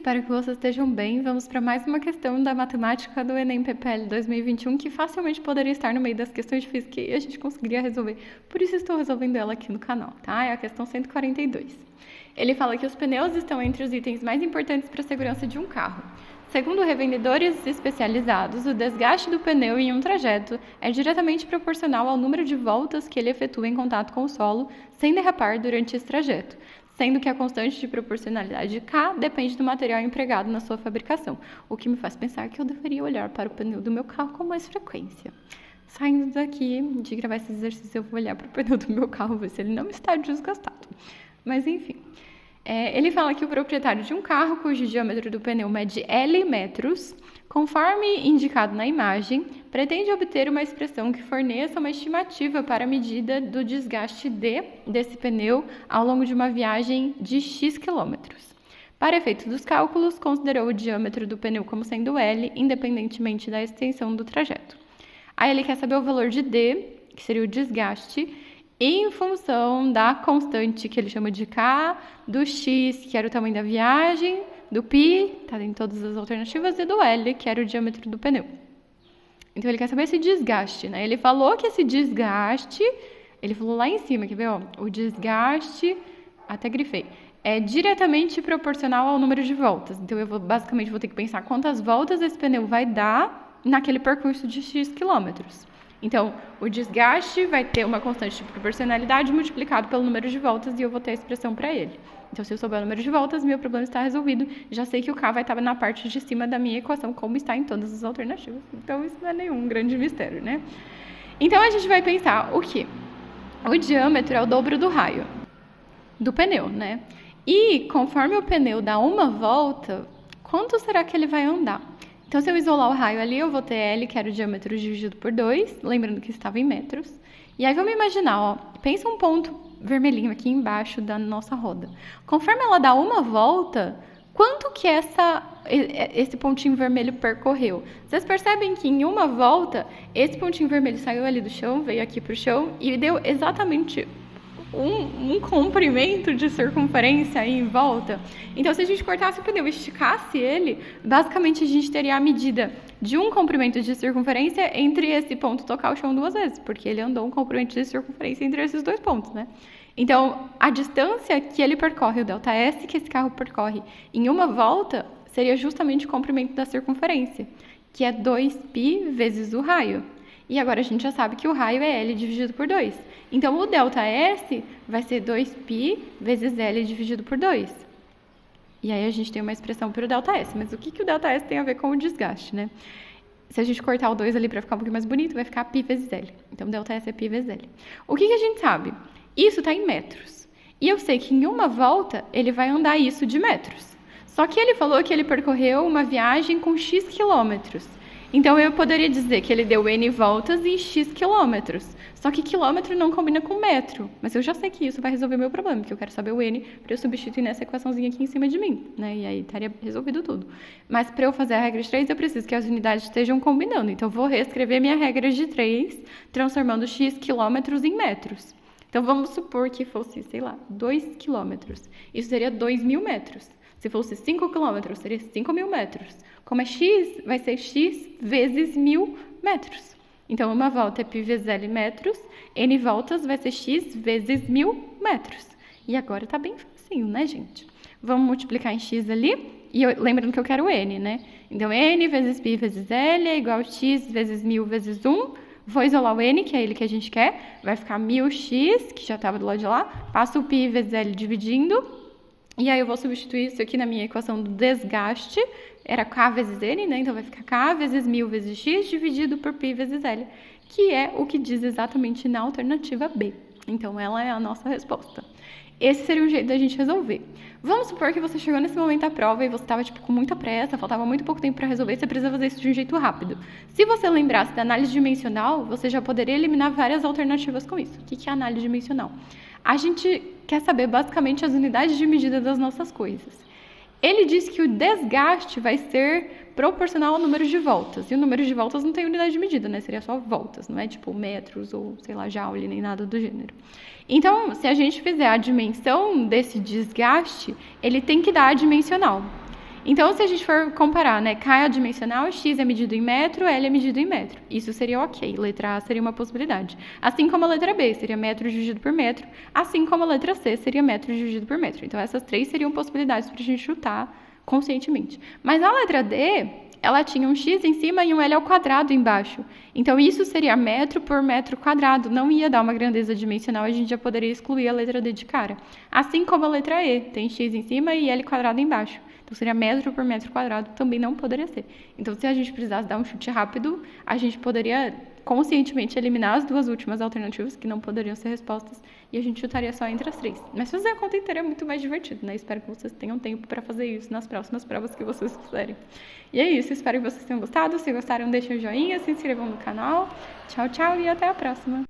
espero que vocês estejam bem. Vamos para mais uma questão da matemática do Enem PPL 2021, que facilmente poderia estar no meio das questões de física e a gente conseguiria resolver. Por isso estou resolvendo ela aqui no canal, tá? É a questão 142. Ele fala que os pneus estão entre os itens mais importantes para a segurança de um carro. Segundo revendedores especializados, o desgaste do pneu em um trajeto é diretamente proporcional ao número de voltas que ele efetua em contato com o solo, sem derrapar durante esse trajeto, sendo que a constante de proporcionalidade K depende do material empregado na sua fabricação, o que me faz pensar que eu deveria olhar para o pneu do meu carro com mais frequência. Saindo daqui de gravar esse exercício, eu vou olhar para o pneu do meu carro, ver se ele não está desgastado. Mas enfim, ele fala que o proprietário de um carro cujo diâmetro do pneu mede L metros, conforme indicado na imagem, pretende obter uma expressão que forneça uma estimativa para a medida do desgaste desse pneu ao longo de uma viagem de X quilômetros. Para efeito dos cálculos, considerou o diâmetro do pneu como sendo L, independentemente da extensão do trajeto. Aí ele quer saber o valor de D, que seria o desgaste, em função da constante que ele chama de K, do X, que era o tamanho da viagem, do π, tá em todas as alternativas, e do L, que era o diâmetro do pneu. Então ele quer saber esse desgaste, né? Ele falou que esse desgaste, ele falou lá em cima, quer ver, ó? O desgaste, até grifei, é diretamente proporcional ao número de voltas. Então eu basicamente vou ter que pensar quantas voltas esse pneu vai dar naquele percurso de X quilômetros. Então, o desgaste vai ter uma constante de proporcionalidade multiplicado pelo número de voltas e eu vou ter a expressão para ele. Então, se eu souber o número de voltas, meu problema está resolvido. Já sei que o K vai estar na parte de cima da minha equação, como está em todas as alternativas. Então, isso não é nenhum grande mistério, né? Então, a gente vai pensar o quê? O diâmetro é o dobro do raio do pneu, né? E, conforme o pneu dá uma volta, quanto será que ele vai andar? Então, se eu isolar o raio ali, eu vou ter L, que era o diâmetro dividido por 2, lembrando que estava em metros. E aí, vamos imaginar, ó, pensa um ponto vermelhinho aqui embaixo da nossa roda. Conforme ela dá uma volta, quanto que esse pontinho vermelho percorreu? Vocês percebem que em uma volta, esse pontinho vermelho saiu ali do chão, veio aqui para o chão e deu exatamente um comprimento de circunferência aí em volta. Então, se a gente cortasse o pneu e esticasse ele, basicamente a gente teria a medida de um comprimento de circunferência entre esse ponto tocar o chão 2 vezes, porque ele andou um comprimento de circunferência entre esses 2 pontos, né? Então, a distância que ele percorre, o ΔS que esse carro percorre em uma volta, seria justamente o comprimento da circunferência, que é 2π vezes o raio. E agora a gente já sabe que o raio é L dividido por 2. Então, o ΔS vai ser 2π vezes L dividido por 2. E aí a gente tem uma expressão para o ΔS. Mas o que o ΔS tem a ver com o desgaste, né? Se a gente cortar o 2 ali para ficar um pouquinho mais bonito, vai ficar π vezes L. Então, ΔS é π vezes L. O que a gente sabe? Isso está em metros. E eu sei que em uma volta, ele vai andar isso de metros. Só que ele falou que ele percorreu uma viagem com X quilômetros. Então, eu poderia dizer que ele deu N voltas em X quilômetros. Só que quilômetro não combina com metro. Mas eu já sei que isso vai resolver o meu problema, porque eu quero saber o N para eu substituir nessa equaçãozinha aqui em cima de mim, né? E aí estaria resolvido tudo. Mas para eu fazer a regra de 3, eu preciso que as unidades estejam combinando. Então, eu vou reescrever minha regra de 3, transformando X quilômetros em metros. Então, vamos supor que fosse, sei lá, 2 quilômetros. Isso seria 2.000 metros. Se fosse 5 quilômetros, seria 5.000 metros. Como é X, vai ser X vezes 1.000 metros. Então, uma volta é π vezes L metros, N voltas vai ser X vezes 1.000 metros. E agora tá bem facinho, né, gente? Vamos multiplicar em X ali, e lembrando que eu quero N, né? Então, N vezes π vezes L é igual a X vezes 1.000 vezes 1. Vou isolar o N, que é ele que a gente quer. Vai ficar 1.000x, que já estava do lado de lá. Passo o π vezes L dividindo. E aí eu vou substituir isso aqui na minha equação do desgaste. Era K vezes N, né? Então vai ficar K vezes 1.000 vezes X dividido por π vezes L, que é o que diz exatamente na alternativa B. Então ela é a nossa resposta. Esse seria um jeito da gente resolver. Vamos supor que você chegou nesse momento da prova e você estava com muita pressa, faltava muito pouco tempo para resolver, você precisa fazer isso de um jeito rápido. Se você lembrasse da análise dimensional, você já poderia eliminar várias alternativas com isso. O que é análise dimensional? A gente quer saber basicamente as unidades de medida das nossas coisas. Ele diz que o desgaste vai ser proporcional ao número de voltas. E o número de voltas não tem unidade de medida, né? Seria só voltas, não é tipo metros ou, sei lá, joule, nem nada do gênero. Então, se a gente fizer a dimensão desse desgaste, ele tem que dar a dimensional. Então, se a gente for comparar, né, K é dimensional, X é medido em metro, L é medido em metro. Isso seria ok. Letra A seria uma possibilidade. Assim como a letra B seria metro dividido por metro, assim como a letra C seria metro dividido por metro. Então, essas três seriam possibilidades para a gente chutar conscientemente. Mas a letra D, ela tinha um x em cima e um L ao quadrado embaixo. Então, isso seria metro por metro quadrado. Não ia dar uma grandeza dimensional, a gente já poderia excluir a letra D de cara. Assim como a letra E, tem x em cima e L quadrado embaixo. Então, seria metro por metro quadrado, também não poderia ser. Então, se a gente precisasse dar um chute rápido, a gente poderia conscientemente eliminar as duas últimas alternativas, que não poderiam ser respostas, e a gente chutaria só entre as três. Mas fazer a conta inteira é muito mais divertido, né? Espero que vocês tenham tempo para fazer isso nas próximas provas que vocês fizerem. E é isso, espero que vocês tenham gostado. Se gostaram, deixem o joinha, se inscrevam no canal. Tchau, tchau e até a próxima!